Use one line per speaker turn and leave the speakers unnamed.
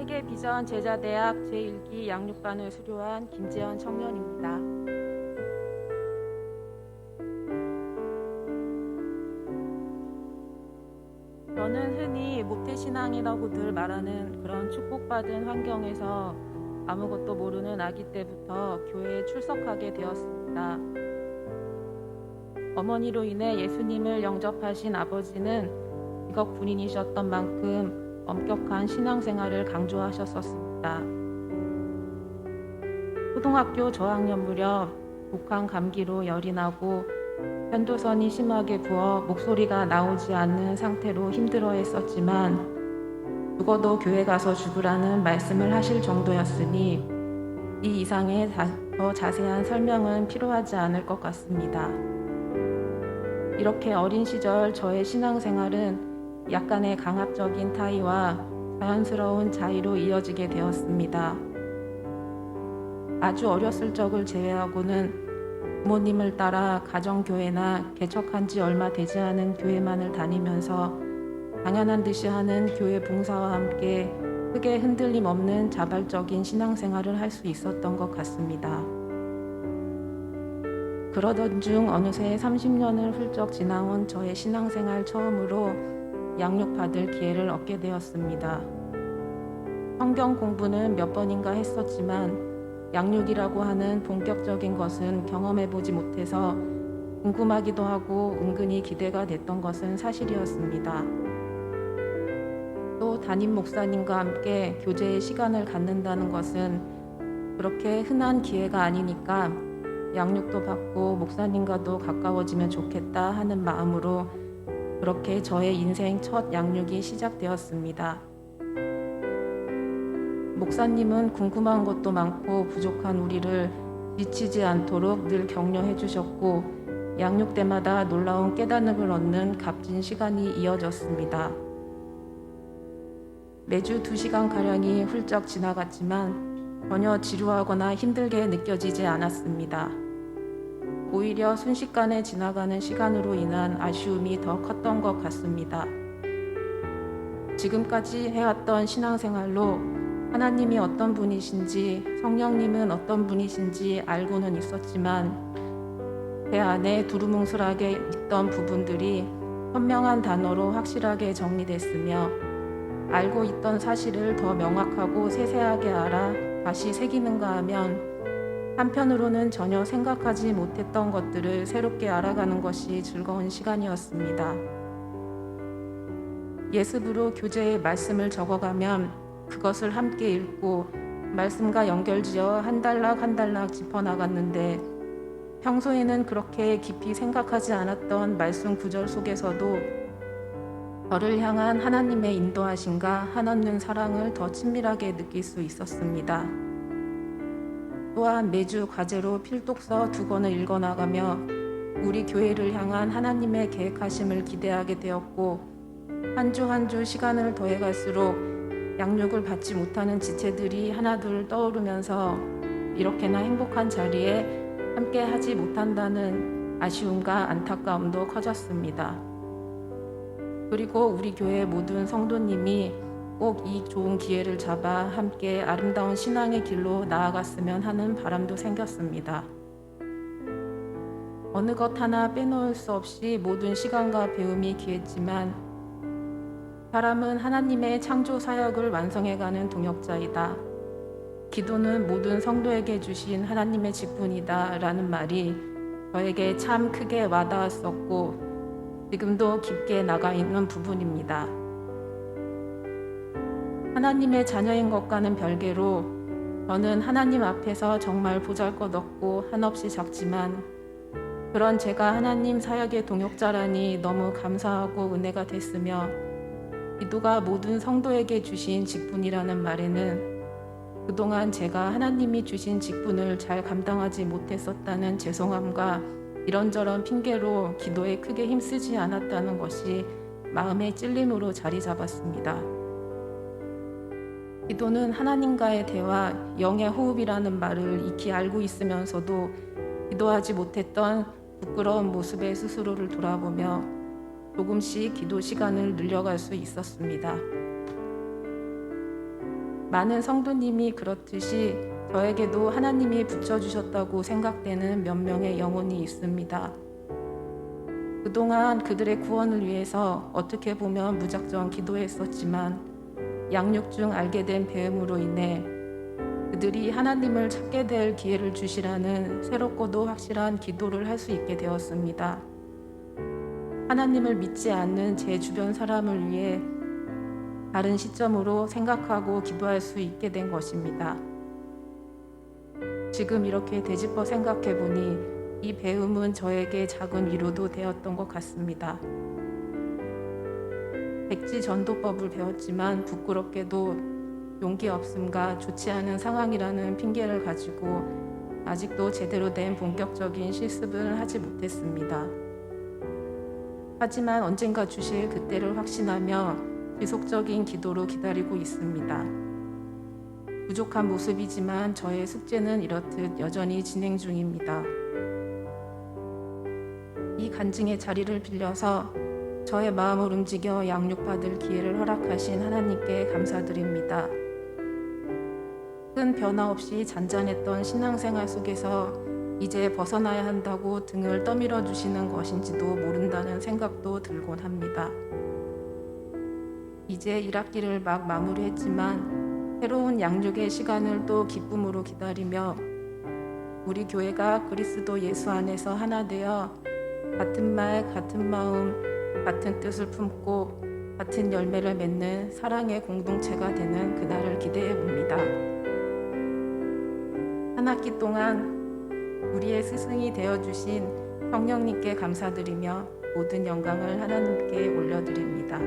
세계 비전 제자대학 제1기 양육반을 수료한 김재현 청년입니다. 저는 흔히 모태신앙이라고들 말하는 그런 축복받은 환경에서 아무것도 모르는 아기 때부터 교회에 출석하게 되었습니다. 어머니로 인해 예수님을 영접하신 아버지는 직업 군인이셨던 만큼 엄격한 신앙생활을 강조하셨었습니다. 초등학교 저학년 무렵 독한 감기로 열이 나고 편도선이 심하게 부어 목소리가 나오지 않는 상태로 힘들어했었지만 죽어도 교회 가서 죽으라는 말씀을 하실 정도였으니 이 이상의 더 자세한 설명은 필요하지 않을 것 같습니다. 이렇게 어린 시절 저의 신앙생활은 약간의 강압적인 타의와 자연스러운 자의로 이어지게 되었습니다. 아주 어렸을 적을 제외하고는 부모님을 따라 가정교회나 개척한 지 얼마 되지 않은 교회만을 다니면서 당연한 듯이 하는 교회 봉사와 함께 크게 흔들림 없는 자발적인 신앙생활을 할 수 있었던 것 같습니다. 그러던 중 어느새 30년을 훌쩍 지나온 저의 신앙생활 처음으로 양육받을 기회를 얻게 되었습니다. 성경 공부는 몇 번인가 했었지만 양육이라고 하는 본격적인 것은 경험해보지 못해서 궁금하기도 하고 은근히 기대가 됐던 것은 사실이었습니다. 또 담임 목사님과 함께 교제의 시간을 갖는다는 것은 그렇게 흔한 기회가 아니니까 양육도 받고 목사님과도 가까워지면 좋겠다 하는 마음으로 그렇게 저의 인생 첫 양육이 시작되었습니다. 목사님은 궁금한 것도 많고 부족한 우리를 지치지 않도록 늘 격려해 주셨고 양육 때마다 놀라운 깨달음을 얻는 값진 시간이 이어졌습니다. 매주 2시간가량이 훌쩍 지나갔지만 전혀 지루하거나 힘들게 느껴지지 않았습니다. 오히려 순식간에 지나가는 시간으로 인한 아쉬움이 더 컸던 것 같습니다. 지금까지 해왔던 신앙생활로 하나님이 어떤 분이신지 성령님은 어떤 분이신지 알고는 있었지만 제 안에 두루뭉술하게 있던 부분들이 현명한 단어로 확실하게 정리됐으며 알고 있던 사실을 더 명확하고 세세하게 알아 다시 새기는가 하면 한편으로는 전혀 생각하지 못했던 것들을 새롭게 알아가는 것이 즐거운 시간이었습니다. 예습으로 교재에 말씀을 적어가면 그것을 함께 읽고 말씀과 연결지어 한 단락 한 단락 짚어나갔는데 평소에는 그렇게 깊이 생각하지 않았던 말씀 구절 속에서도 저를 향한 하나님의 인도하심과 한없는 사랑을 더 친밀하게 느낄 수 있었습니다. 또한 매주 과제로 필독서 2권을 읽어나가며 우리 교회를 향한 하나님의 계획하심을 기대하게 되었고 한 주 한 주 시간을 더해갈수록 양육을 받지 못하는 지체들이 하나둘 떠오르면서 이렇게나 행복한 자리에 함께 하지 못한다는 아쉬움과 안타까움도 커졌습니다. 그리고 우리 교회 모든 성도님이 꼭 이 좋은 기회를 잡아 함께 아름다운 신앙의 길로 나아갔으면 하는 바람도 생겼습니다. 어느 것 하나 빼놓을 수 없이 모든 시간과 배움이 귀했지만 사람은 하나님의 창조 사역을 완성해가는 동역자이다. 기도는 모든 성도에게 주신 하나님의 직분이다 라는 말이 저에게 참 크게 와닿았었고 지금도 깊게 나가 있는 부분입니다. 하나님의 자녀인 것과는 별개로 저는 하나님 앞에서 정말 보잘것없고 한없이 작지만 그런 제가 하나님 사역의 동역자라니 너무 감사하고 은혜가 됐으며 기도가 모든 성도에게 주신 직분이라는 말에는 그동안 제가 하나님이 주신 직분을 잘 감당하지 못했었다는 죄송함과 이런저런 핑계로 기도에 크게 힘쓰지 않았다는 것이 마음의 찔림으로 자리 잡았습니다. 기도는 하나님과의 대화, 영의 호흡이라는 말을 익히 알고 있으면서도 기도하지 못했던 부끄러운 모습의 스스로를 돌아보며 조금씩 기도 시간을 늘려갈 수 있었습니다. 많은 성도님이 그렇듯이 저에게도 하나님이 붙여주셨다고 생각되는 몇 명의 영혼이 있습니다. 그동안 그들의 구원을 위해서 어떻게 보면 무작정 기도했었지만 양육 중 알게 된 배움으로 인해 그들이 하나님을 찾게 될 기회를 주시라는 새롭고도 확실한 기도를 할 수 있게 되었습니다. 하나님을 믿지 않는 제 주변 사람을 위해 다른 시점으로 생각하고 기도할 수 있게 된 것입니다. 지금 이렇게 되짚어 생각해 보니 이 배움은 저에게 작은 위로도 되었던 것 같습니다. 백지 전도법을 배웠지만 부끄럽게도 용기 없음과 좋지 않은 상황이라는 핑계를 가지고 아직도 제대로 된 본격적인 실습을 하지 못했습니다. 하지만 언젠가 주실 그때를 확신하며 지속적인 기도로 기다리고 있습니다. 부족한 모습이지만 저의 숙제는 이렇듯 여전히 진행 중입니다. 이 간증의 자리를 빌려서 저의 마음을 움직여 양육받을 기회를 허락하신 하나님께 감사드립니다. 큰 변화 없이 잔잔했던 신앙생활 속에서 이제 벗어나야 한다고 등을 떠밀어 주시는 것인지도 모른다는 생각도 들곤 합니다. 이제 1학기를 막 마무리했지만 새로운 양육의 시간을 또 기쁨으로 기다리며 우리 교회가 그리스도 예수 안에서 하나 되어 같은 말, 같은 마음, 같은 뜻을 품고 같은 열매를 맺는 사랑의 공동체가 되는 그날을 기대해 봅니다. 한 학기 동안 우리의 스승이 되어주신 성령님께 감사드리며 모든 영광을 하나님께 올려드립니다.